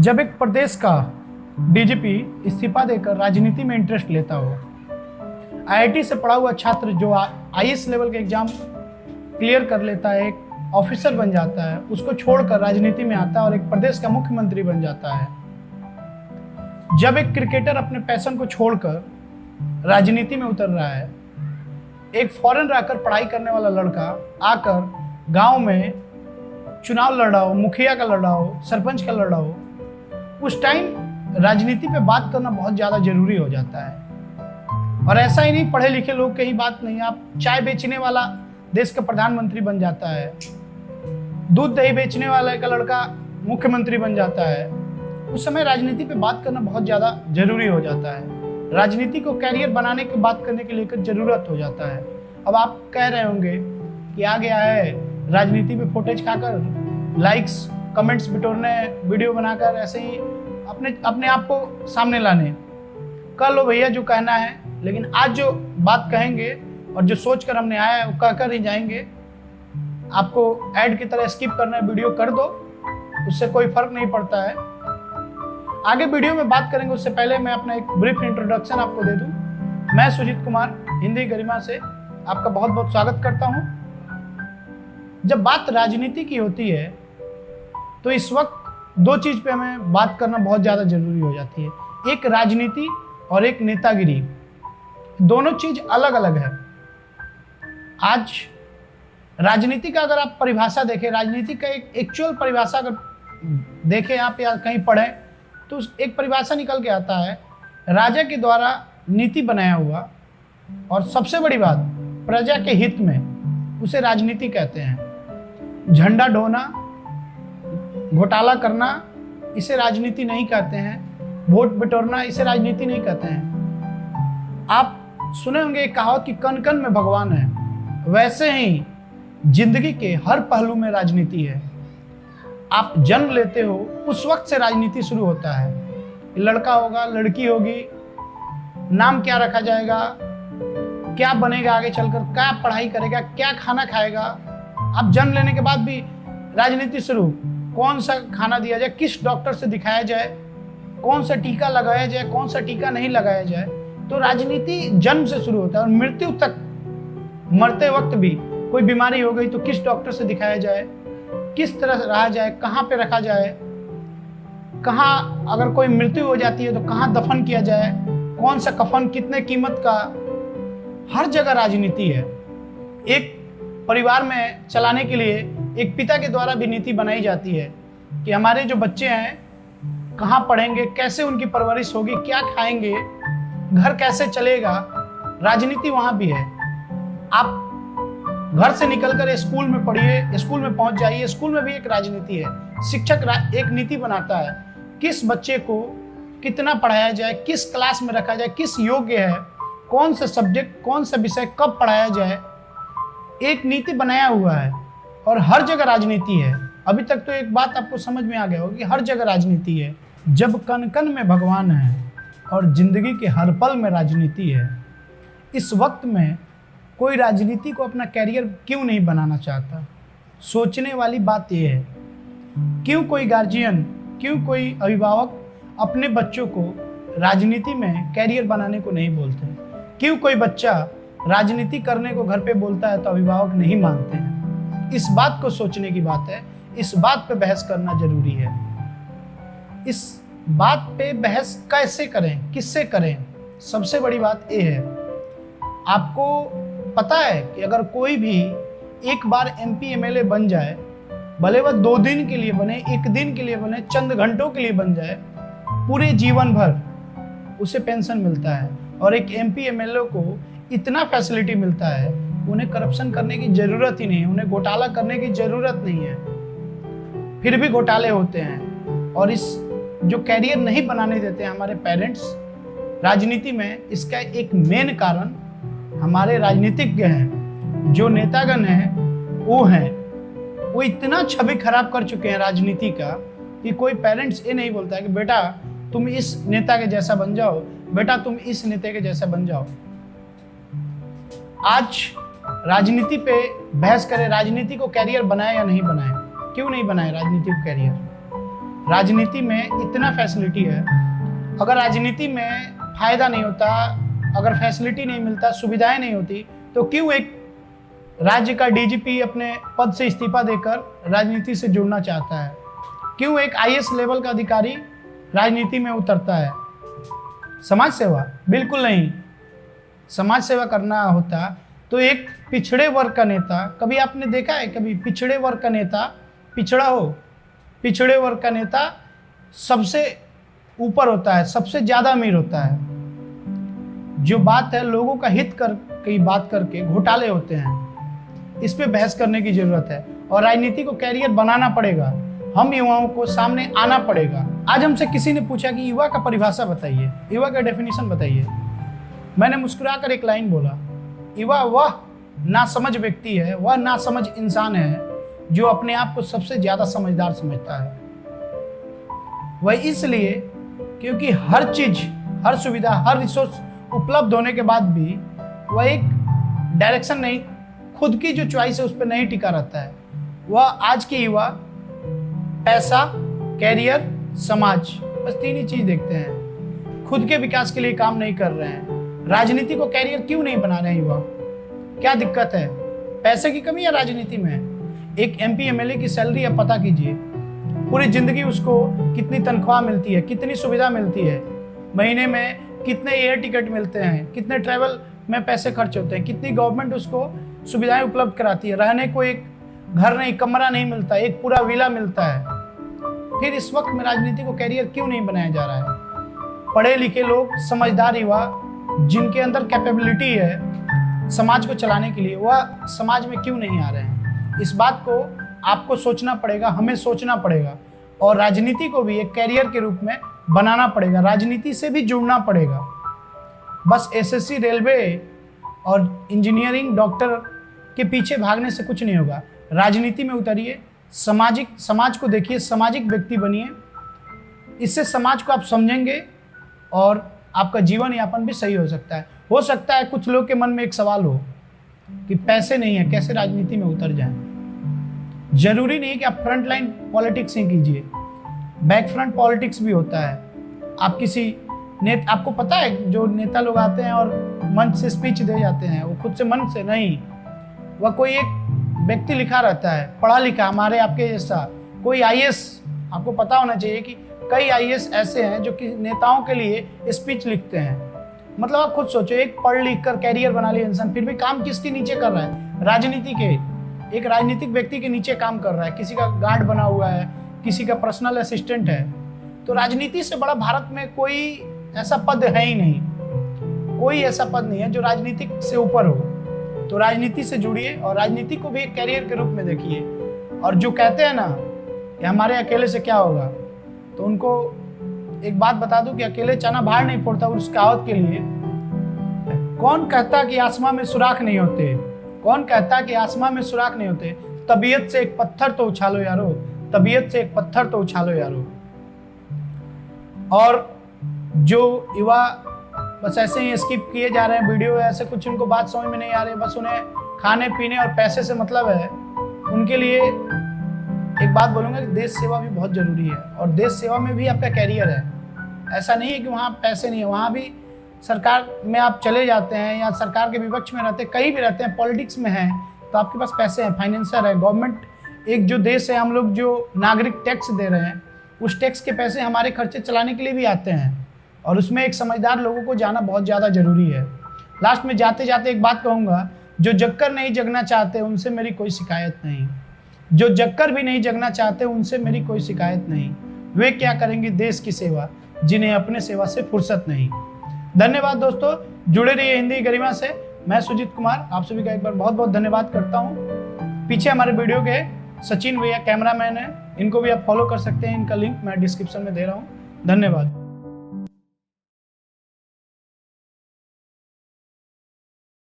जब एक प्रदेश का डीजीपी इस्तीफा देकर राजनीति में इंटरेस्ट लेता हो, आईआईटी से पढ़ा हुआ छात्र जो आईएएस लेवल के एग्जाम क्लियर कर लेता है, एक ऑफिसर बन जाता है, उसको छोड़कर राजनीति में आता है और एक प्रदेश का मुख्यमंत्री बन जाता है। जब एक क्रिकेटर अपने पैशन को छोड़कर राजनीति में उतर रहा है, एक फॉरेन रहकर पढ़ाई करने वाला लड़का आकर गांव में चुनाव लड़ रहा हो, मुखिया का लड़ रहा हो, सरपंच का लड़ रहा हो, उस टाइम राजनीति पे बात करना बहुत ज़्यादा जरूरी हो जाता है। और ऐसा ही नहीं पढ़े लिखे लोग की ही बात नहीं, आप चाय बेचने वाला देश का प्रधानमंत्री बन जाता है, दूध दही बेचने वाला का लड़का मुख्यमंत्री बन जाता है। उस समय राजनीति पे बात करना बहुत ज़्यादा जरूरी हो जाता है। राजनीति को कैरियर बनाने की बात करने के लिए जरूरत हो जाता है। अब आप कह रहे होंगे कि आ गया है राजनीति में फुटेज खाकर लाइक्स कमेंट्स बिटोरने, वीडियो बनाकर ऐसे ही अपने आप को सामने लाने। कर लो भैया जो कहना है, लेकिन आज जो बात कहेंगे और जो सोच कर हमने आया है वो कहकर ही जाएंगे। आपको ऐड की तरह स्किप करना है, वीडियो कर दो, उससे कोई फर्क नहीं पड़ता है। आगे वीडियो में बात करेंगे, उससे पहले मैं अपना एक ब्रीफ इंट्रोडक्शन आपको दे दूं। मैं सुजीत कुमार हिंदी गरिमा से आपका बहुत बहुत स्वागत करता हूं। जब बात राजनीति की होती है तो इस वक्त दो चीज पे हमें बात करना बहुत ज़्यादा जरूरी हो जाती है, एक राजनीति और एक नेतागिरी। दोनों चीज अलग अलग है। आज राजनीति का अगर आप परिभाषा देखें, राजनीति का एक एक्चुअल परिभाषा अगर देखें आप या कहीं पढ़ें तो एक परिभाषा निकल के आता है, राजा के द्वारा नीति बनाया हुआ और सबसे बड़ी बात प्रजा के हित में, उसे राजनीति कहते हैं। झंडा ढोना, घोटाला करना, इसे राजनीति नहीं कहते हैं। वोट बटोरना, इसे राजनीति नहीं कहते हैं। आप सुने होंगे एक कहावत कि कण कण में भगवान है। वैसे ही जिंदगी के हर पहलू में राजनीति है। आप जन्म लेते हो उस वक्त से राजनीति शुरू होता है। लड़का होगा, लड़की होगी, नाम क्या रखा जाएगा, क्या बनेगा आगे चलकर, क्या पढ़ाई करेगा, क्या खाना खाएगा। आप जन्म लेने के बाद भी राजनीति शुरू, कौन सा खाना दिया जाए, किस डॉक्टर से दिखाया जाए, कौन सा टीका लगाया जाए, कौन सा टीका नहीं लगाया जाए। तो राजनीति जन्म से शुरू होता है और मृत्यु तक, मरते वक्त भी कोई बीमारी हो गई तो किस डॉक्टर से दिखाया जाए, किस तरह रहा जाए, कहाँ पे रखा जाए, कहाँ अगर कोई मृत्यु हो जाती है तो कहाँ दफन किया जाए, कौन सा कफन कितने कीमत का, हर जगह राजनीति है। एक परिवार में चलाने के लिए एक पिता के द्वारा भी नीति बनाई जाती है कि हमारे जो बच्चे हैं कहाँ पढ़ेंगे, कैसे उनकी परवरिश होगी, क्या खाएंगे, घर कैसे चलेगा। राजनीति वहाँ भी है। आप घर से निकलकर स्कूल में पढ़िए, स्कूल में पहुंच जाइए, स्कूल में भी एक राजनीति है। शिक्षक एक नीति बनाता है, किस बच्चे को कितना पढ़ाया जाए, किस क्लास में रखा जाए, किस योग्य है, कौन सा सब्जेक्ट, कौन सा विषय कब पढ़ाया जाए, एक नीति बनाया हुआ है। और हर जगह राजनीति है। अभी तक तो एक बात आपको समझ में आ गया होगा कि हर जगह राजनीति है। जब कण कण में भगवान है और जिंदगी के हर पल में राजनीति है, इस वक्त में कोई राजनीति को अपना कैरियर क्यों नहीं बनाना चाहता? सोचने वाली बात यह है, क्यों कोई गार्जियन, क्यों कोई अभिभावक अपने बच्चों को राजनीति में कैरियर बनाने को नहीं बोलते? क्यों कोई बच्चा राजनीति करने को घर पे बोलता है तो अभिभावक नहीं मानते हैं? इस बात को सोचने की बात है। इस बात पे बहस करना जरूरी है। इस बात पे बहस कैसे करें, किससे करें? सबसे बड़ी बात यह है, आपको पता है कि अगर कोई भी एक बार एमपी एमएलए बन जाए, भले वह 2 दिन के लिए बने, 1 दिन के लिए बने, चंद घंटों के लिए बन जाए, पूरे जीवन भर उसे पेंशन मिलता है। और एक एमपी एमएलए को इतना फैसिलिटी मिलता है, उन्हें करप्शन करने की जरूरत ही नहीं है, उन्हें घोटाला करने की जरूरत नहीं है। फिर भी घोटाले होते हैं और इस जो कैरियर नहीं बनाने देते हैं हमारे पेरेंट्स राजनीति में, इसका एक मेन कारण हमारे राजनीतिज्ञ हैं, जो नेतागण हैं वो इतना छवि खराब कर चुके हैं राजनीति का कि कोई पेरेंट्स ये नहीं बोलता है कि बेटा तुम इस नेता के जैसा बन जाओ, बेटा तुम इस नेता के जैसा बन जाओ। आज राजनीति पे बहस करें, राजनीति को कैरियर बनाए या नहीं बनाए, क्यों नहीं बनाए राजनीति को कैरियर? राजनीति में इतना फैसिलिटी है, अगर राजनीति में फायदा नहीं होता, अगर फैसिलिटी नहीं मिलता, सुविधाएं नहीं होती, तो क्यों एक राज्य का डीजीपी अपने पद से इस्तीफा देकर राजनीति से जुड़ना चाहता है? क्यों एक आईएएस लेवल का अधिकारी राजनीति में उतरता है? समाज सेवा? बिल्कुल नहीं। समाज सेवा करना होता तो एक पिछड़े वर्ग का नेता, कभी आपने देखा है कभी पिछड़े वर्ग का नेता पिछड़ा हो? पिछड़े वर्ग का नेता सबसे ऊपर होता है, सबसे ज़्यादा अमीर होता है। जो बात है लोगों का हित की बात करके घोटाले होते हैं। इस पे बहस करने की जरूरत है और राजनीति को कैरियर बनाना पड़ेगा। हम युवाओं को सामने आना पड़ेगा। आज हमसे किसी ने पूछा कि युवा का परिभाषा बताइए, युवा का डेफिनेशन बताइए। मैंने मुस्कुराकर एक लाइन बोला, युवा वह नासमझ व्यक्ति है, वह नासमझ इंसान है जो अपने आप को सबसे ज्यादा समझदार समझता है। वह इसलिए क्योंकि हर चीज, हर सुविधा, हर रिसोर्स उपलब्ध होने के बाद भी वह एक डायरेक्शन नहीं, खुद की जो चॉइस है उस पर नहीं टिका रहता है। वह आज के युवा पैसा, कैरियर, समाज, बस तीन ही चीज देखते हैं। खुद के विकास के लिए काम नहीं कर रहे हैं। राजनीति को कैरियर क्यों नहीं बना रहे हैं युवा? क्या दिक्कत है? पैसे की कमी है राजनीति में? एक एमपी एमएलए की सैलरी आप पता कीजिए, पूरी जिंदगी उसको कितनी तनख्वाह मिलती है, कितनी सुविधा मिलती है, महीने में कितने एयर टिकट मिलते हैं, कितने ट्रैवल में पैसे खर्च होते हैं, कितनी गवर्नमेंट उसको सुविधाएं उपलब्ध कराती है। रहने को एक घर नहीं, कमरा नहीं मिलता, एक पूरा विला मिलता है। फिर इस वक्त में राजनीति को कैरियर क्यों नहीं बनाया जा रहा है? पढ़े लिखे लोग, समझदार युवा जिनके अंदर कैपेबिलिटी है समाज को चलाने के लिए, वह समाज में क्यों नहीं आ रहे हैं? इस बात को आपको सोचना पड़ेगा, हमें सोचना पड़ेगा और राजनीति को भी एक कैरियर के रूप में बनाना पड़ेगा। राजनीति से भी जुड़ना पड़ेगा। बस एसएससी, रेलवे और इंजीनियरिंग, डॉक्टर के पीछे भागने से कुछ नहीं होगा। राजनीति में उतरिए, समाज को देखिए, सामाजिक व्यक्ति बनिए। इससे समाज को आप समझेंगे और आपका जीवन यापन भी सही हो सकता है। हो सकता है कुछ लोग के मन में एक सवाल हो कि पैसे नहीं है, कैसे राजनीति में उतर जाएं? जरूरी नहीं कि आप फ्रंट लाइन पॉलिटिक्स ही कीजिए, बैक फ्रंट पॉलिटिक्स भी होता है। आप किसी आपको पता है जो नेता लोग आते हैं और मंच से स्पीच दे जाते हैं, वो खुद से मन से नहीं, वह कोई एक व्यक्ति लिखा रहता है, पढ़ा लिखा, हमारे आपके जैसा कोई आईएएस। आपको पता होना चाहिए कि कई आईएएस ऐसे हैं जो कि नेताओं के लिए स्पीच लिखते हैं। मतलब आप खुद सोचो, एक पढ़ लिख कर कैरियर बना लिया इंसान, फिर भी काम किसके नीचे कर रहा है? राजनीति के, एक राजनीतिक व्यक्ति के नीचे काम कर रहा है। किसी का गार्ड बना हुआ है, किसी का पर्सनल असिस्टेंट है। तो राजनीति से बड़ा भारत में कोई ऐसा पद है ही नहीं, कोई ऐसा पद नहीं है जो राजनीतिक से ऊपर हो। तो राजनीति से जुड़िए और राजनीति को भी एक कैरियर के रूप में देखिए। और जो कहते हैं ना कि हमारे अकेले से क्या होगा, तो उनको एक बात बता दूं कि अकेले चना बाहर नहीं फोड़ता। उस कहावत के लिए कौन कहता कि आसमां में सुराख नहीं होते? कौन कहता कि आसमां में सुराख नहीं होते? तबीयत से एक पत्थर तो उछालो यारो, तबीयत से एक पत्थर तो उछालो यारो। और जो युवा बस ऐसे ही स्किप किए जा रहे हैं वीडियो, ऐसे कुछ उनको बात समझ में नहीं आ रही, बस उन्हें खाने पीने और पैसे से मतलब है, उनके लिए एक बात बोलूँगा कि देश सेवा भी बहुत जरूरी है। और देश सेवा में भी आपका कैरियर है। ऐसा नहीं है कि वहाँ पैसे नहीं है, वहाँ भी सरकार में आप चले जाते हैं या सरकार के विपक्ष में रहते हैं, कहीं भी रहते हैं, पॉलिटिक्स में हैं, तो आपके पास पैसे हैं, फाइनेंसर है, गवर्नमेंट। एक जो देश है, हम लोग जो नागरिक टैक्स दे रहे हैं, उस टैक्स के पैसे हमारे खर्चे चलाने के लिए भी आते हैं। और उसमें एक समझदार लोगों को जाना बहुत ज़्यादा ज़रूरी है। लास्ट में जाते जाते एक बात कहूँगा, जो जगकर नहीं जगना चाहते उनसे मेरी कोई शिकायत नहीं, जो जगकर भी नहीं जगना चाहते उनसे मेरी कोई शिकायत नहीं। वे क्या करेंगे देश की सेवा, जिन्हें अपने सेवा से फुर्सत नहीं। धन्यवाद दोस्तों, जुड़े रहिए हिंदी गरिमा से। मैं सुजीत कुमार आप सभी का एक बार बहुत बहुत धन्यवाद करता हूँ। पीछे हमारे वीडियो के सचिन भैया कैमरामैन हैं, इनको भी आप फॉलो कर सकते हैं। इनका लिंक मैं डिस्क्रिप्शन में दे रहा हूँ। धन्यवाद।